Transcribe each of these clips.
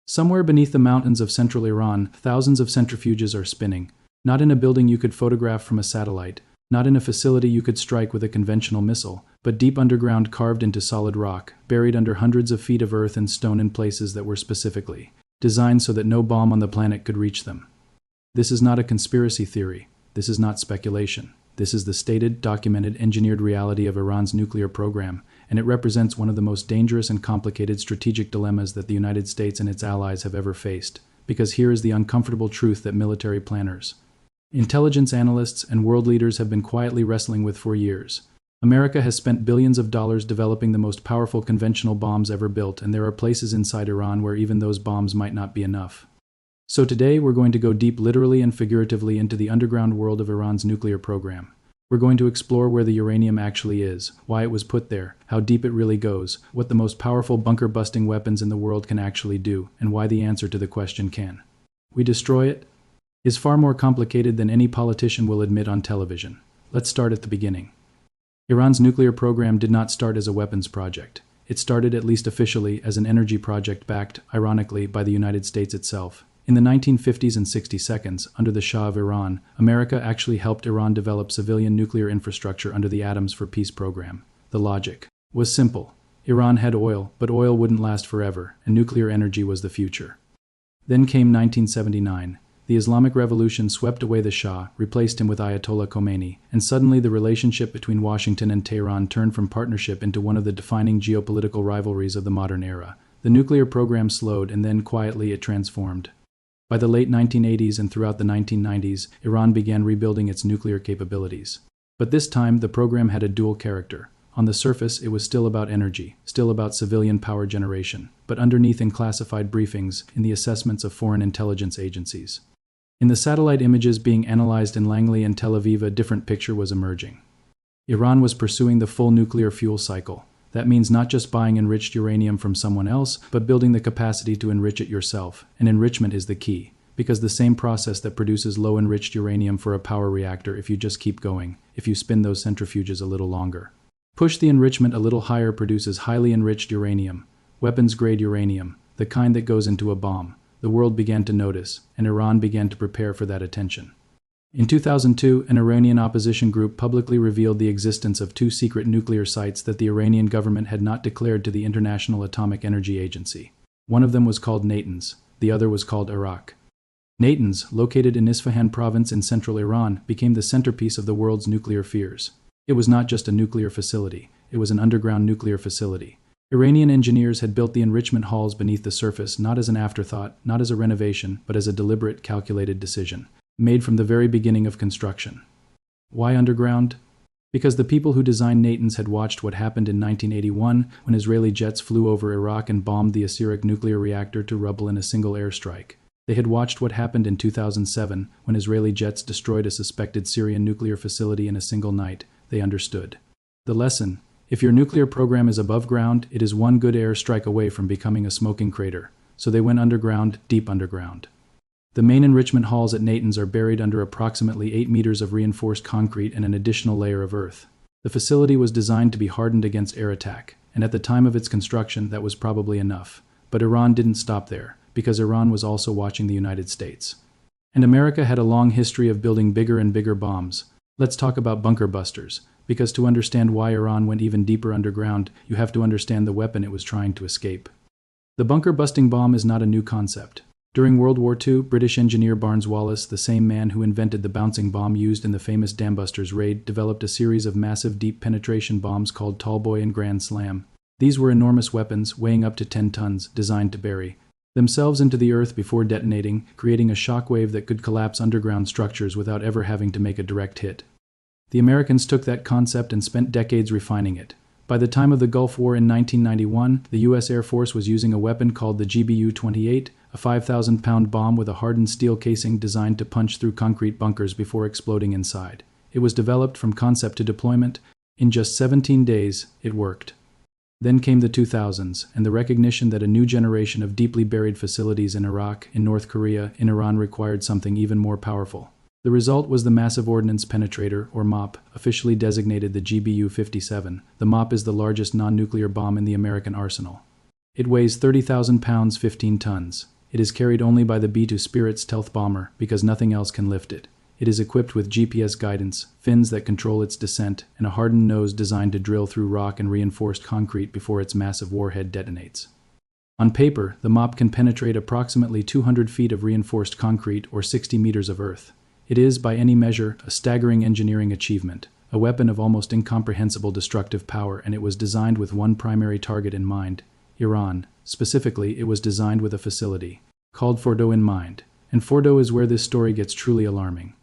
Somewhere beneath the mountains of central Iran, thousands of centrifuges are spinning. Not in a building you could photograph from a satellite, not in a facility you could strike with a conventional missile, but deep underground, carved into solid rock, buried under hundreds of feet of earth and stone in places that were specifically designed so that no bomb on the planet could reach them. This is not a conspiracy theory. This is not speculation. This is the stated, documented, engineered reality of Iran's nuclear program, and it represents one of the most dangerous and complicated strategic dilemmas that the United States and its allies have ever faced. Because here is the uncomfortable truth that military planners, intelligence analysts, and world leaders have been quietly wrestling with for years. America has spent billions of dollars developing the most powerful conventional bombs ever built, and there are places inside Iran where even those bombs might not be enough. So today we're going to go deep, literally and figuratively, into the underground world of Iran's nuclear program. We're going to explore where the uranium actually is, why it was put there, how deep it really goes, what the most powerful bunker-busting weapons in the world can actually do, and why the answer to the question, can we destroy it, is far more complicated than any politician will admit on television. Let's start at the beginning. Iran's nuclear program did not start as a weapons project. It started, at least officially, as an energy project backed, ironically, by the United States itself. In the 1950s and 60s, under the Shah of Iran, America actually helped Iran develop civilian nuclear infrastructure under the Atoms for Peace program. The logic was simple. Iran had oil, but oil wouldn't last forever, and nuclear energy was the future. Then came 1979. The Islamic Revolution swept away the Shah, replaced him with Ayatollah Khomeini, and suddenly the relationship between Washington and Tehran turned from partnership into one of the defining geopolitical rivalries of the modern era. The nuclear program slowed, and then quietly it transformed. By the late 1980s and throughout the 1990s, Iran began rebuilding its nuclear capabilities. But this time, the program had a dual character. On the surface, it was still about energy, still about civilian power generation, but underneath, in classified briefings, in the assessments of foreign intelligence agencies, in the satellite images being analyzed in Langley and Tel Aviv, a different picture was emerging. Iran was pursuing the full nuclear fuel cycle. That means not just buying enriched uranium from someone else, but building the capacity to enrich it yourself. And enrichment is the key, because the same process that produces low-enriched uranium for a power reactor, if you just keep going, if you spin those centrifuges a little longer, push the enrichment a little higher, produces highly enriched uranium, weapons-grade uranium, the kind that goes into a bomb. The world began to notice, and Iran began to prepare for that attention. In 2002, an Iranian opposition group publicly revealed the existence of 2 secret nuclear sites that the Iranian government had not declared to the International Atomic Energy Agency. One of them was called Natanz, the other was called Iraq. Natanz, located in Isfahan province in central Iran, became the centerpiece of the world's nuclear fears. It was not just a nuclear facility, it was an underground nuclear facility. Iranian engineers had built the enrichment halls beneath the surface, not as an afterthought, not as a renovation, but as a deliberate, calculated decision, made from the very beginning of construction. Why underground? Because the people who designed Natanz had watched what happened in 1981 when Israeli jets flew over Iraq and bombed the Asyric nuclear reactor to rubble in a single airstrike. They had watched what happened in 2007 when Israeli jets destroyed a suspected Syrian nuclear facility in a single night. They understood the lesson. If your nuclear program is above ground, it is one good airstrike away from becoming a smoking crater. So they went underground, deep underground. The main enrichment halls at Natanz are buried under approximately 8 meters of reinforced concrete and an additional layer of earth. The facility was designed to be hardened against air attack, and at the time of its construction, that was probably enough. But Iran didn't stop there, because Iran was also watching the United States. And America had a long history of building bigger and bigger bombs. Let's talk about bunker busters. Because to understand why Iran went even deeper underground, you have to understand the weapon it was trying to escape. The bunker-busting bomb is not a new concept. During World War II, British engineer Barnes Wallis, the same man who invented the bouncing bomb used in the famous Dambusters raid, developed a series of massive deep penetration bombs called Tallboy and Grand Slam. These were enormous weapons, weighing up to 10 tons, designed to bury themselves into the earth before detonating, creating a shockwave that could collapse underground structures without ever having to make a direct hit. The Americans took that concept and spent decades refining it. By the time of the Gulf War in 1991, the U.S. Air Force was using a weapon called the GBU-28, a 5,000-pound bomb with a hardened steel casing designed to punch through concrete bunkers before exploding inside. It was developed from concept to deployment. In just 17 days, it worked. Then came the 2000s, and the recognition that a new generation of deeply buried facilities in Iraq, in North Korea, in Iran required something even more powerful. The result was the Massive Ordnance Penetrator, or MOP, officially designated the GBU-57. The MOP is the largest non-nuclear bomb in the American arsenal. It weighs 30,000 pounds, 15 tons. It is carried only by the B-2 Spirit stealth bomber because nothing else can lift it. It is equipped with GPS guidance, fins that control its descent, and a hardened nose designed to drill through rock and reinforced concrete before its massive warhead detonates. On paper, the MOP can penetrate approximately 200 feet of reinforced concrete or 60 meters of earth. It is, by any measure, a staggering engineering achievement, a weapon of almost incomprehensible destructive power, and it was designed with one primary target in mind: Iran. Specifically, it was designed with a facility called Fordow in mind, and Fordow is where this story gets truly alarming.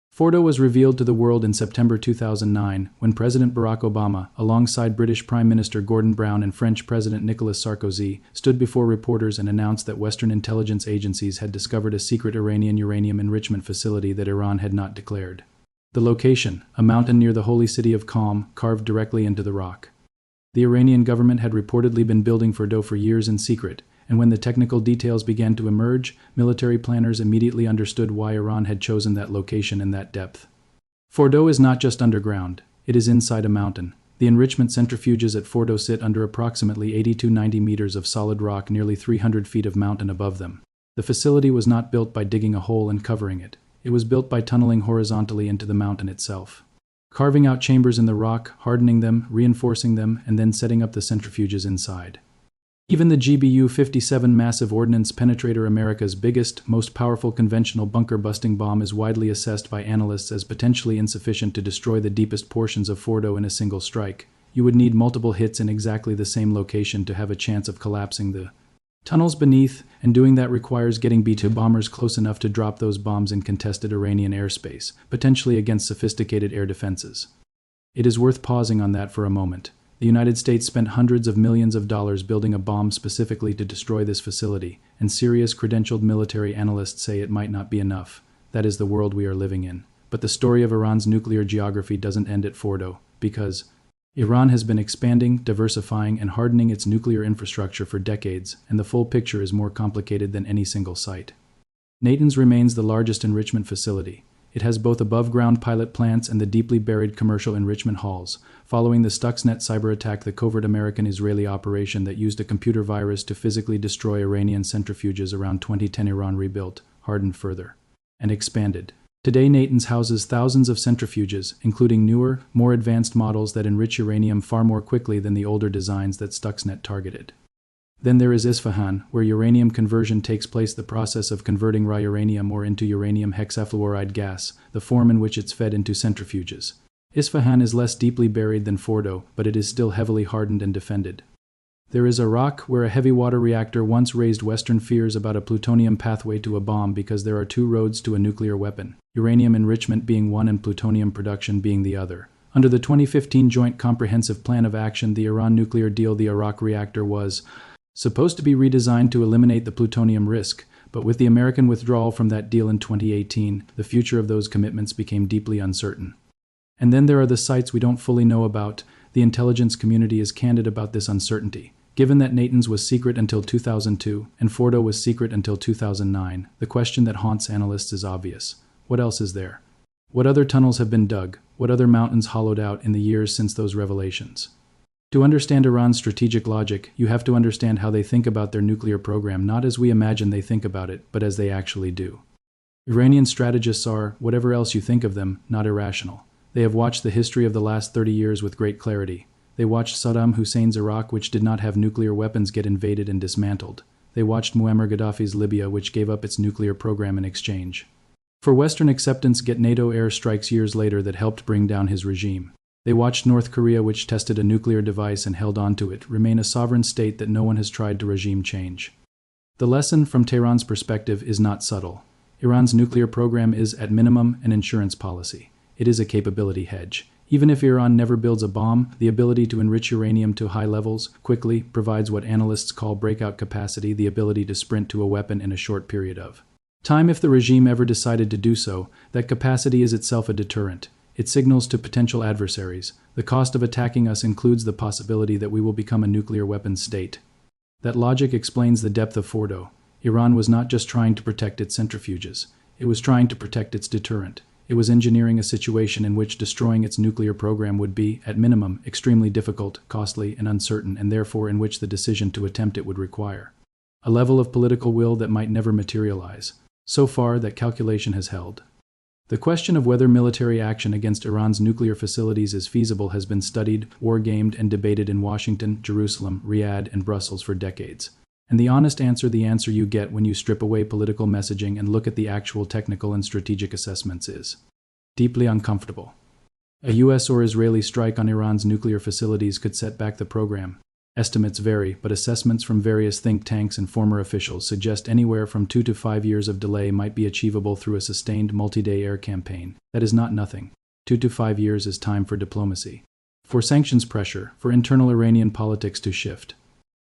Fordow was revealed to the world in September 2009 when President Barack Obama, alongside British Prime Minister Gordon Brown and French President Nicolas Sarkozy, stood before reporters and announced that Western intelligence agencies had discovered a secret Iranian uranium enrichment facility that Iran had not declared. The location, a mountain near the holy city of Qom, carved directly into the rock. The Iranian government had reportedly been building Fordow for years in secret, and when the technical details began to emerge, military planners immediately understood why Iran had chosen that location and that depth. Fordow is not just underground, it is inside a mountain. The enrichment centrifuges at Fordow sit under approximately 80 to 90 meters of solid rock, nearly 300 feet of mountain above them. The facility was not built by digging a hole and covering it. It was built by tunneling horizontally into the mountain itself, carving out chambers in the rock, hardening them, reinforcing them, and then setting up the centrifuges inside. Even the GBU-57 Massive Ordnance Penetrator, America's biggest, most powerful conventional bunker-busting bomb, is widely assessed by analysts as potentially insufficient to destroy the deepest portions of Fordow in a single strike. You would need multiple hits in exactly the same location to have a chance of collapsing the tunnels beneath, and doing that requires getting B-2 bombers close enough to drop those bombs in contested Iranian airspace, potentially against sophisticated air defenses. It is worth pausing on that for a moment. The United States spent hundreds of millions of dollars building a bomb specifically to destroy this facility, and serious credentialed military analysts say it might not be enough. That is the world we are living in. But the story of Iran's nuclear geography doesn't end at Fordow, because Iran has been expanding, diversifying, and hardening its nuclear infrastructure for decades, and the full picture is more complicated than any single site. Natanz remains the largest enrichment facility. It has both above-ground pilot plants and the deeply buried commercial enrichment halls. Following the Stuxnet cyberattack, the covert American-Israeli operation that used a computer virus to physically destroy Iranian centrifuges around 2010, Iran rebuilt, hardened further, and expanded. Today, Natanz houses thousands of centrifuges, including newer, more advanced models that enrich uranium far more quickly than the older designs that Stuxnet targeted. Then there is Isfahan, where uranium conversion takes place, the process of converting raw uranium ore into uranium hexafluoride gas, the form in which it's fed into centrifuges. Isfahan is less deeply buried than Fordow, but it is still heavily hardened and defended. There is Iraq, where a heavy water reactor once raised Western fears about a plutonium pathway to a bomb because there are two roads to a nuclear weapon, uranium enrichment being one and plutonium production being the other. Under the 2015 Joint Comprehensive Plan of Action, the Iran nuclear deal, the Iraq reactor was supposed to be redesigned to eliminate the plutonium risk, but with the American withdrawal from that deal in 2018, the future of those commitments became deeply uncertain. And then there are the sites we don't fully know about. The intelligence community is candid about this uncertainty. Given that Natanz was secret until 2002 and Fordow was secret until 2009, the question that haunts analysts is obvious. What else is there? What other tunnels have been dug? What other mountains hollowed out in the years since those revelations? To understand Iran's strategic logic, you have to understand how they think about their nuclear program, not as we imagine they think about it, but as they actually do. Iranian strategists are, whatever else you think of them, not irrational. They have watched the history of the last 30 years with great clarity. They watched Saddam Hussein's Iraq, which did not have nuclear weapons, get invaded and dismantled. They watched Muammar Gaddafi's Libya, which gave up its nuclear program in exchange for Western acceptance, get NATO airstrikes years later that helped bring down his regime. They watched North Korea, which tested a nuclear device and held on to it, remain a sovereign state that no one has tried to regime change. The lesson from Tehran's perspective is not subtle. Iran's nuclear program is, at minimum, an insurance policy. It is a capability hedge. Even if Iran never builds a bomb, the ability to enrich uranium to high levels quickly provides what analysts call breakout capacity, the ability to sprint to a weapon in a short period of time. If the regime ever decided to do so, that capacity is itself a deterrent. It signals to potential adversaries, the cost of attacking us includes the possibility that we will become a nuclear weapons state. That logic explains the depth of Fordow. Iran was not just trying to protect its centrifuges. It was trying to protect its deterrent. It was engineering a situation in which destroying its nuclear program would be, at minimum, extremely difficult, costly, and uncertain, and therefore in which the decision to attempt it would require a level of political will that might never materialize. So far, that calculation has held. The question of whether military action against Iran's nuclear facilities is feasible has been studied, war-gamed, and debated in Washington, Jerusalem, Riyadh, and Brussels for decades. And the honest answer, the answer you get when you strip away political messaging and look at the actual technical and strategic assessments, is deeply uncomfortable. A US or Israeli strike on Iran's nuclear facilities could set back the program. Estimates vary, but assessments from various think tanks and former officials suggest anywhere from 2 to 5 years of delay might be achievable through a sustained multi-day air campaign. That is not nothing. 2 to 5 years is time for diplomacy, for sanctions pressure, for internal Iranian politics to shift.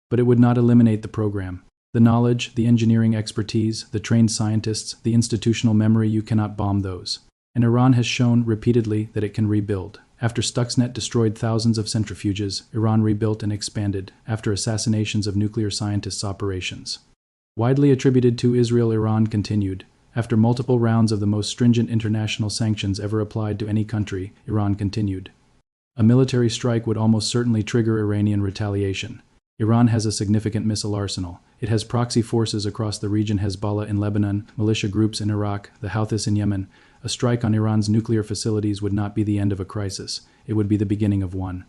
But it would not eliminate the program. The knowledge, the engineering expertise, the trained scientists, the institutional memory, you cannot bomb those. And Iran has shown repeatedly that it can rebuild. After Stuxnet destroyed thousands of centrifuges, Iran rebuilt and expanded after assassinations of nuclear scientists' operations. Widely attributed to Israel, Iran continued. After multiple rounds of the most stringent international sanctions ever applied to any country, Iran continued. A military strike would almost certainly trigger Iranian retaliation. Iran has a significant missile arsenal. It has proxy forces across the region: Hezbollah in Lebanon, militia groups in Iraq, the Houthis in Yemen. A strike on Iran's nuclear facilities would not be the end of a crisis. It would be the beginning of one.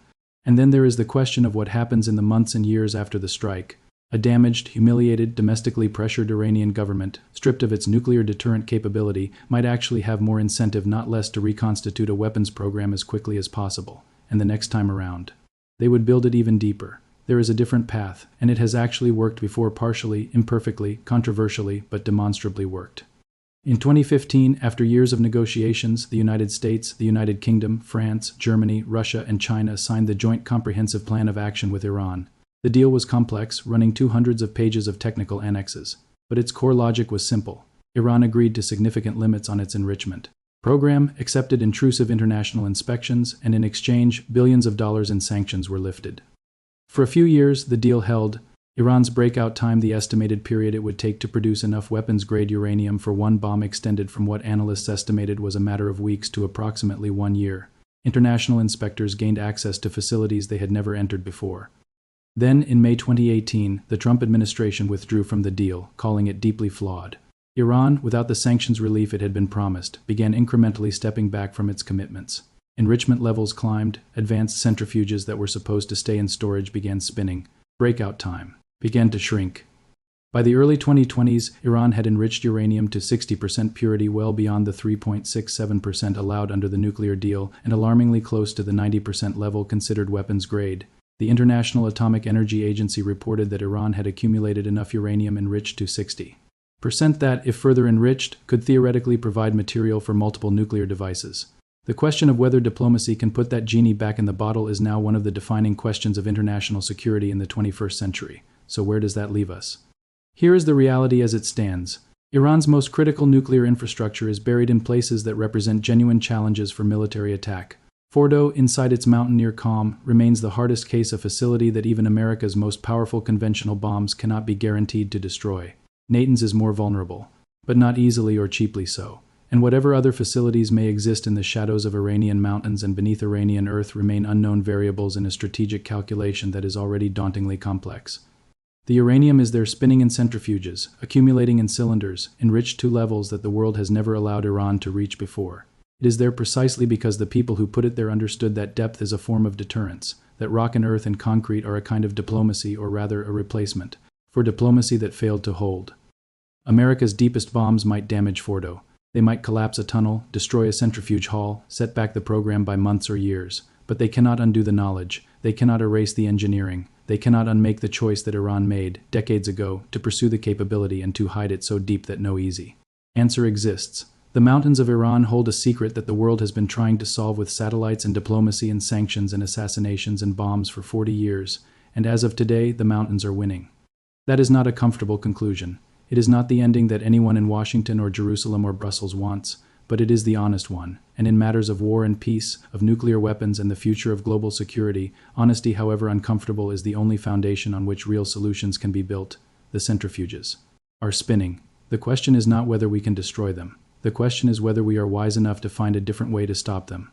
And then there is the question of what happens in the months and years after the strike. A damaged, humiliated, domestically pressured Iranian government, stripped of its nuclear deterrent capability, might actually have more incentive, not less, to reconstitute a weapons program as quickly as possible. And the next time around, they would build it even deeper. There is a different path, and it has actually worked before, partially, imperfectly, controversially, but demonstrably worked. In 2015, after years of negotiations, the United States, the United Kingdom, France, Germany, Russia, and China signed the Joint Comprehensive Plan of Action with Iran. The deal was complex, running 200 pages of technical annexes. But its core logic was simple. Iran agreed to significant limits on its enrichment program, accepted intrusive international inspections, and in exchange, billions of dollars in sanctions were lifted. For a few years, the deal held. Iran's breakout time, the estimated period it would take to produce enough weapons-grade uranium for one bomb, extended from what analysts estimated was a matter of weeks to approximately 1 year. International inspectors gained access to facilities they had never entered before. Then, in May 2018, the Trump administration withdrew from the deal, calling it deeply flawed. Iran, without the sanctions relief it had been promised, began incrementally stepping back from its commitments. Enrichment levels climbed, advanced centrifuges that were supposed to stay in storage began spinning. Breakout time began to shrink. By the early 2020s, Iran had enriched uranium to 60% purity, well beyond the 3.67% allowed under the nuclear deal, and alarmingly close to the 90% level considered weapons grade. The International Atomic Energy Agency reported that Iran had accumulated enough uranium enriched to 60% that, if further enriched, could theoretically provide material for multiple nuclear devices. The question of whether diplomacy can put that genie back in the bottle is now one of the defining questions of international security in the 21st century. So where does that leave us? Here is the reality as it stands. Iran's most critical nuclear infrastructure is buried in places that represent genuine challenges for military attack. Fordow, inside its mountain near Qom, remains the hardest case, a facility that even America's most powerful conventional bombs cannot be guaranteed to destroy. Natanz is more vulnerable, but not easily or cheaply so. And whatever other facilities may exist in the shadows of Iranian mountains and beneath Iranian earth remain unknown variables in a strategic calculation that is already dauntingly complex. The uranium is there, spinning in centrifuges, accumulating in cylinders, enriched to levels that the world has never allowed Iran to reach before. It is there precisely because the people who put it there understood that depth is a form of deterrence, that rock and earth and concrete are a kind of diplomacy, or rather a replacement, for diplomacy that failed to hold. America's deepest bombs might damage Fordow. They might collapse a tunnel, destroy a centrifuge hall, set back the program by months or years. But they cannot undo the knowledge. They cannot erase the engineering. They cannot unmake the choice that Iran made, decades ago, to pursue the capability and to hide it so deep that no easy answer exists. The mountains of Iran hold a secret that the world has been trying to solve with satellites and diplomacy and sanctions and assassinations and bombs for 40 years, and as of today, the mountains are winning. That is not a comfortable conclusion. It is not the ending that anyone in Washington or Jerusalem or Brussels wants, but it is the honest one, and in matters of war and peace, of nuclear weapons and the future of global security, honesty, however uncomfortable, is the only foundation on which real solutions can be built. The centrifuges are spinning. The question is not whether we can destroy them. The question is whether we are wise enough to find a different way to stop them.